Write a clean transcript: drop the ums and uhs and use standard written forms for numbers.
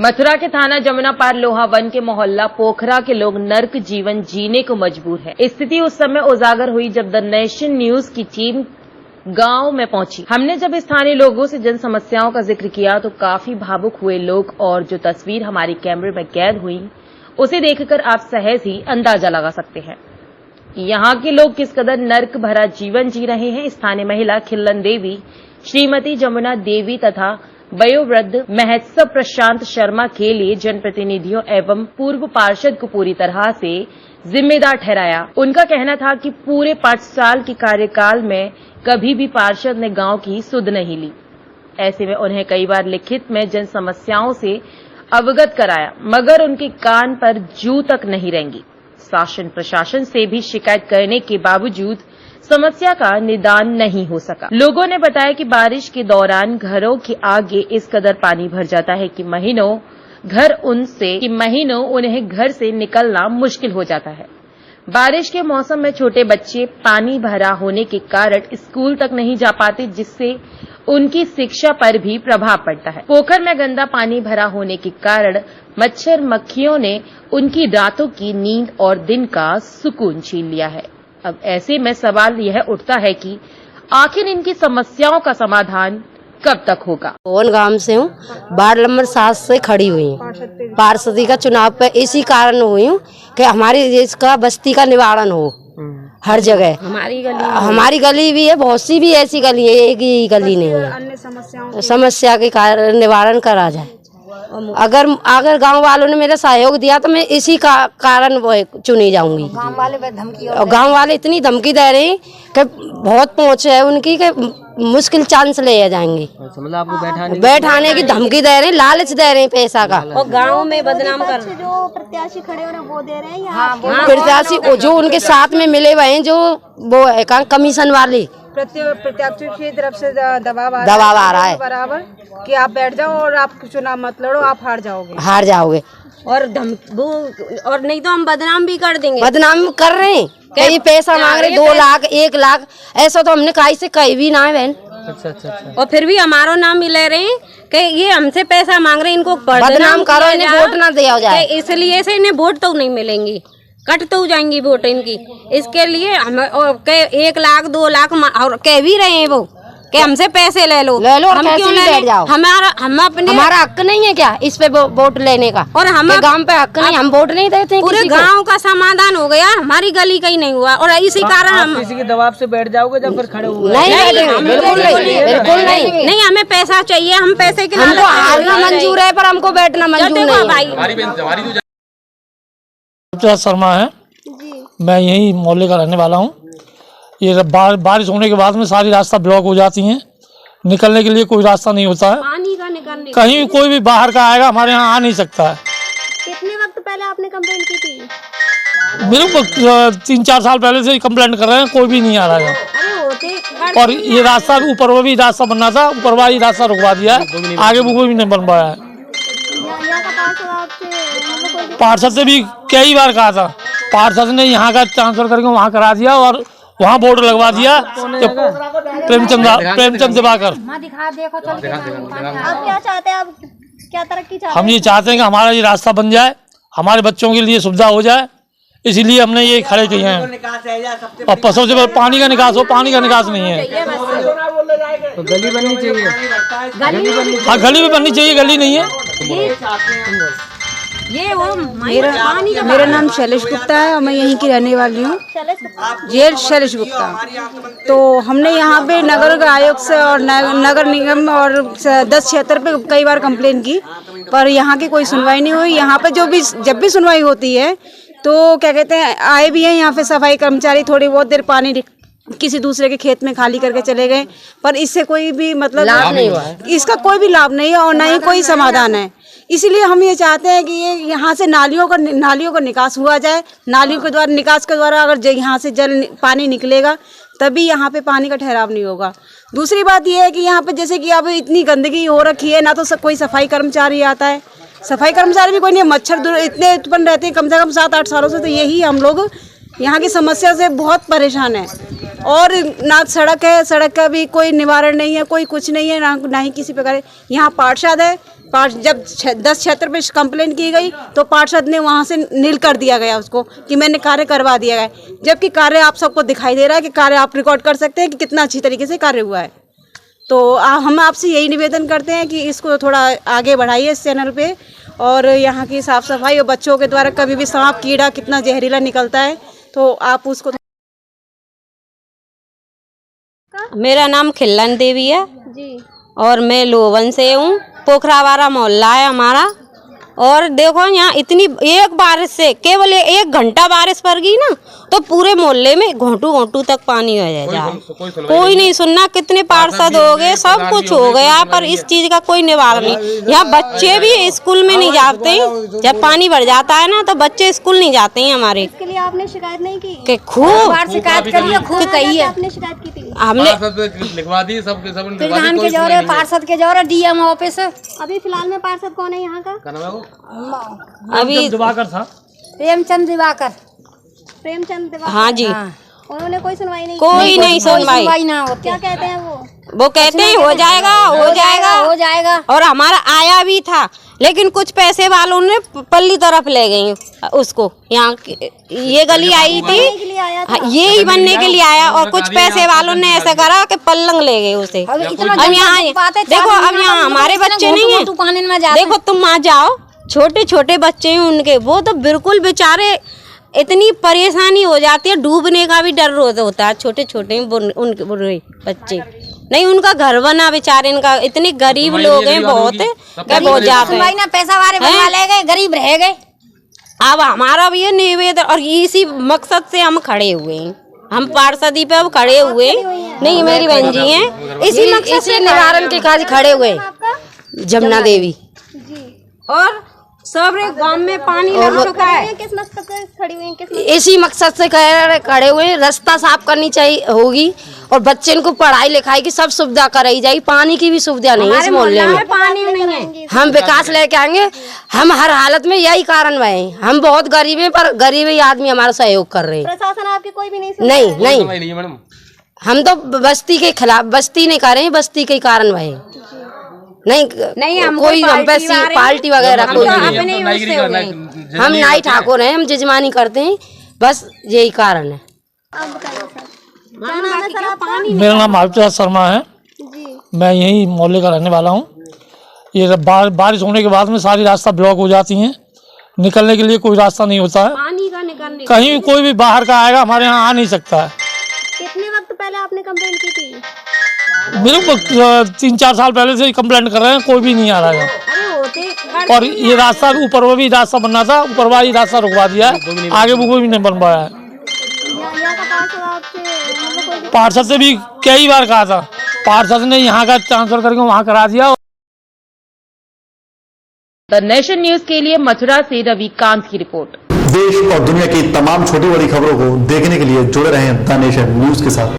मथुरा के थाना जमुना पार लोहा वन के मोहल्ला पोखरा के लोग नर्क जीवन जीने को मजबूर है। स्थिति उस समय उजागर हुई जब द नेशन न्यूज की टीम गांव में पहुंची। हमने जब स्थानीय लोगों से जन समस्याओं का जिक्र किया तो काफी भावुक हुए लोग, और जो तस्वीर हमारी कैमरे में कैद हुई उसे देखकर आप सहज ही अंदाजा लगा सकते हैं यहाँ के लोग किस कदर नर्क भरा जीवन जी रहे हैं। स्थानीय महिला खिल्लन देवी, श्रीमती जमुना देवी तथा वयोवृद्ध महोत्सव प्रशांत शर्मा के लिए जनप्रतिनिधियों एवं पूर्व पार्षद को पूरी तरह से जिम्मेदार ठहराया। उनका कहना था कि पूरे 5 साल के कार्यकाल में कभी भी पार्षद ने गांव की सुध नहीं ली। ऐसे में उन्हें कई बार लिखित में जन समस्याओं से अवगत कराया, मगर उनके कान पर जू तक नहीं रेंगी। शासन प्रशासन से भी शिकायत करने के बावजूद समस्या का निदान नहीं हो सका। लोगों ने बताया कि बारिश के दौरान घरों के आगे इस कदर पानी भर जाता है कि महीनों उन्हें घर से निकलना मुश्किल हो जाता है। बारिश के मौसम में छोटे बच्चे पानी भरा होने के कारण स्कूल तक नहीं जा पाते, जिससे उनकी शिक्षा पर भी प्रभाव पड़ता है। पोखर में गंदा पानी भरा होने के कारण मच्छर मक्खियों ने उनकी रातों की नींद और दिन का सुकून छीन लिया है। अब ऐसे में सवाल यह उठता है कि आखिर इनकी समस्याओं का समाधान कब तक होगा। कौन गांव से हूँ, वार्ड नंबर 7 से खड़ी हुई हूँ। पार्षदी का चुनाव पे इसी कारण हुई हूँ कि हमारी इसका बस्ती का निवारण हो हर जगह। हमारी गली भी है, बहुत सी भी ऐसी गली है, एक ही गली नहीं है। अन्य समस्या के कारण निवारण करा जाए। अगर गांव वालों ने मेरा सहयोग दिया तो मैं इसी का कारण वो चुनी जाऊंगी। गांव वाले इतनी धमकी दे रहे हैं कि बहुत पहुंच है उनकी कि मुश्किल चांस ले जाएंगे। मतलब आपको बैठाने की धमकी दे रहे हैं, लालच दे रहे हैं पैसा का। और गांव में बदनाम कर जो प्रत्याशी खड़े हो रहे हैं वो दे रहे हैं। हाँ, प्रत्याशी जो उनके साथ में मिले हुए हैं, जो वो कमीशन वाले प्रत्याशी की तरफ से दबाव आ रहा है बराबर कि आप बैठ जाओ और आप चुनाव मत लड़ो, आप हार जाओगे। और और नहीं तो हम बदनाम भी कर देंगे। बदनाम कर रहे हैं, कई पैसा मांग रहे 2 लाख 1 लाख, ऐसा तो हमने कहीं से कहीं भी ना है बहन। अच्छा। और फिर भी हमारा नाम भी ले रहे हैं कि ये हमसे पैसा मांग रहे हैं, इनको बदनाम करो, इन्हें वोट ना दिया जाए। इसलिए से इन्हें वोट तो नहीं मिलेंगी, कट तो जाएंगी वोट इनकी। इसके लिए हम 1 लाख 2 लाख और कह भी रहे हैं वो कि हमसे पैसे ले लो हम क्यों बैठ जाओ। हमारा हक नहीं है क्या इस पे वोट लेने का? और हम गांव पे हक नहीं, हम वोट नहीं देते। पूरे गांव का समाधान हो गया, हमारी गली का ही नहीं हुआ। और इसी कारण हम किसी के दबाव से बैठ जाओगे जब फिर खड़े होगे? बिल्कुल नहीं। हमें पैसा चाहिए, हम पैसे के हमको हारना मंजूर है पर हमको बैठना मंजूर नहीं है। शर्मा है, मैं यही मोहल्ले का रहने वाला हूँ। ये बारिश होने के बाद में सारी रास्ता ब्लॉक हो जाती हैं, निकलने के लिए कोई रास्ता नहीं होता है। पानी का निकलने कहीं भी कोई भी बाहर का आएगा हमारे यहाँ आ नहीं सकता है। कितने वक्त पहले आपने कंप्लेंट की थी? मेरे को 3-4 साल पहले से कंप्लेंट कर रहे हैं, कोई भी नहीं आ रहा है। और ये रास्ता ऊपर भी रास्ता बनना था, ऊपर वाली रास्ता रुकवा दिया है, आगे वो कोई भी नहीं बन पाया है। पार्षद से भी कई बार कहा था, पार्षद ने यहाँ का ट्रांसफर करके वहाँ करा दिया और वहाँ बोर्ड लगवा दिया। प्रेमचंद दिवाकर। आप क्या चाहते हैं? आप क्या तरक्की चाहते हैं? हम ये चाहते हैं कि हमारा ये रास्ता बन जाए, हमारे बच्चों के लिए सुविधा हो जाए, इसीलिए हमने ये खड़े किए हैं। और सबसे पहले पानी का निकास हो, पानी का निकास नहीं है तो गली बननी चाहिए। हाँ, गली भी बननी चाहिए, गली नहीं है। मेरा नाम शैलेश गुप्ता है और मैं यहीं की रहने वाली हूँ। शैलेश गुप्ता। तो हमने यहाँ पे नगर आयोग से और नगर निगम और 1076 पे कई बार कंप्लेन की, पर यहाँ की कोई सुनवाई नहीं हुई। यहाँ पे जब भी सुनवाई होती है तो क्या कहते हैं, आए भी हैं यहाँ पे सफाई कर्मचारी, थोड़ी बहुत देर पानी किसी दूसरे के खेत में खाली करके चले गए, पर इससे कोई भी मतलब लाभ नहीं हुआ। इसका कोई भी लाभ नहीं है और ना ही कोई समाधान है। इसीलिए हम ये चाहते हैं कि ये यहाँ से नालियों का निकास हुआ जाए। नालियों के द्वारा, निकास के द्वारा अगर यहाँ से पानी निकलेगा तभी यहाँ पे पानी का ठहराव नहीं होगा। दूसरी बात ये है कि यहाँ पे जैसे कि अब इतनी गंदगी हो रखी है, ना तो कोई सफाई कर्मचारी आता है, सफाई कर्मचारी भी कोई नहीं, मच्छर इतने उत्पन्न रहते हैं कम से कम 7-8 सालों से। तो यही हम लोग यहाँ की समस्या से बहुत परेशान है। और ना सड़क है, सड़क का भी कोई निवारण नहीं है, कोई कुछ नहीं है, ना ही किसी प्रकार। यहाँ पार्षद है, जब 10 क्षेत्र पे कंप्लेंट की गई तो पार्षद ने वहाँ से नील कर दिया गया उसको कि मैंने कार्य करवा दिया गया, जबकि कार्य आप सबको दिखाई दे रहा है कि कार्य आप रिकॉर्ड कर सकते हैं कि कितना अच्छी तरीके से कार्य हुआ है। तो हम आपसे यही निवेदन करते हैं कि इसको थोड़ा आगे बढ़ाइए इस चैनल पे, और यहाँ की साफ सफाई, और बच्चों के द्वारा कभी भी सांप कीड़ा कितना जहरीला निकलता है तो आप उसको। मेरा नाम खिल्लन देवी है जी। और मैं लोवन से हूँ। पोखरावाड़ा मोहल्ला है हमारा। और देखो यहाँ इतनी एक बारिश से, केवल 1 घंटा बारिश पड़ गई ना तो पूरे मोहल्ले में घोंटू तक पानी हो जाएगा। कोई नहीं सुनना, कितने पार्षद हो गए, सब कुछ हो गया, पर इस चीज का कोई निवारण नहीं। यहाँ बच्चे भी स्कूल में नहीं जाते हैं, जब पानी भर जाता है ना तो बच्चे स्कूल नहीं जाते हैं हमारे। इसके लिए आपने शिकायत नहीं की? कि खूब शिकायत करिए, खूब कही है। आपने शिकायत की थी? हमने लिखवा दी, सब प्रधान के जौरे, पार्षद के जौरे, डीएम ऑफिस। अभी फिलहाल में पार्षद कौन है यहाँ का? अभी दिवाकर था, प्रेमचंद दिवाकर। प्रेमचंद दिवाकर। हाँ जी, उन्होंने कोई सुनवाई नहीं कोई नहीं सुनवाई। ना होते, क्या कहते हैं वो कहते हैं हो जाएगा हो जाएगा हो जाएगा। और हमारा आया भी था, लेकिन कुछ पैसे वालों ने पल्ली तरफ ले गए उसको। यहाँ ये गली आई थी, ये ही बनने के लिए आया, और कुछ पैसे वालों ने ऐसा करा कि पल्लंग ले गए उसे। अब यहाँ देखो, अब यहाँ हमारे बच्चे नहीं है, देखो तुम आ जाओ, छोटे छोटे बच्चे हैं उनके, वो तो बिल्कुल बेचारे इतनी परेशानी हो जाती है, डूबने का भी डर होता है। छोटे छोटे उनके बुरे बच्चे नहीं, उनका घर बना बेचारे, इनका इतने गरीब लोग हैं, बहुत बहुत ज्यादा पैसा वाले बनवा ले गए, गरीब रह गए। अब हमारा भी ये निवेदन, और इसी मकसद से हम खड़े हुए हैं, हम पार्षदी पे अब खड़े हुए नहीं, मेरी बहन जी हैं, इसी मकसद से निवारण के कार्य खड़े हुए। जमुना देवी। और सब गांव में पानी लग चुका है। किस मकसद से खड़ी हुई हैं? इसी मकसद से खड़े हुए, रास्ता साफ करनी चाहिए होगी, और बच्चे को पढ़ाई लिखाई की सब सुविधा कराई जाएगी। पानी की भी सुविधा नहीं है इस मोहल्ले में, पानी नहीं है। हम विकास लेके आएंगे, हम हर हालत में यही कारण है। हम बहुत गरीब हैं, पर गरीब आदमी हमारा सहयोग कर रहे हैं। प्रशासन आपकी कोई भी नहीं नहीं, हम तो बस्ती के खिलाफ, बस्ती नहीं कर रहे हैं, बस्ती के कारण वह नहीं हम कोई हम पे पार्टी वगैरह कोई नहीं। हम नाई ठाकुर हैं, हम जजमानी करते हैं, बस यही कारण है। मेरा नाम आदित्य शर्मा है, मैं यही मोहल्ले का रहने वाला हूँ। ये बारिश होने के बाद में सारी रास्ता ब्लॉक हो जाती हैं, निकलने के लिए कोई रास्ता नहीं होता है, कहीं कोई भी बाहर का आएगा हमारे यहाँ आ नहीं सकता है। कितने वक्त पहले आपने कंप्लेंट की थी? मेरे 3-4 साल पहले से कंप्लेंट कर रहे हैं, कोई भी नहीं आ रहा है। और ये रास्ता ऊपर भी रास्ता बनना था, ऊपर वाली रास्ता रुकवा दिया है, आगे वो भी नहीं बन पाया है। पार्षद से भी कई बार कहा था, पार्षद ने यहाँ का ट्रांसफर करके वहाँ करा दिया। द नेशन न्यूज के लिए मथुरा से रविकांत की रिपोर्ट। देश और दुनिया की तमाम छोटी बड़ी खबरों को देखने के लिए जुड़े रहें द नेशन न्यूज के साथ।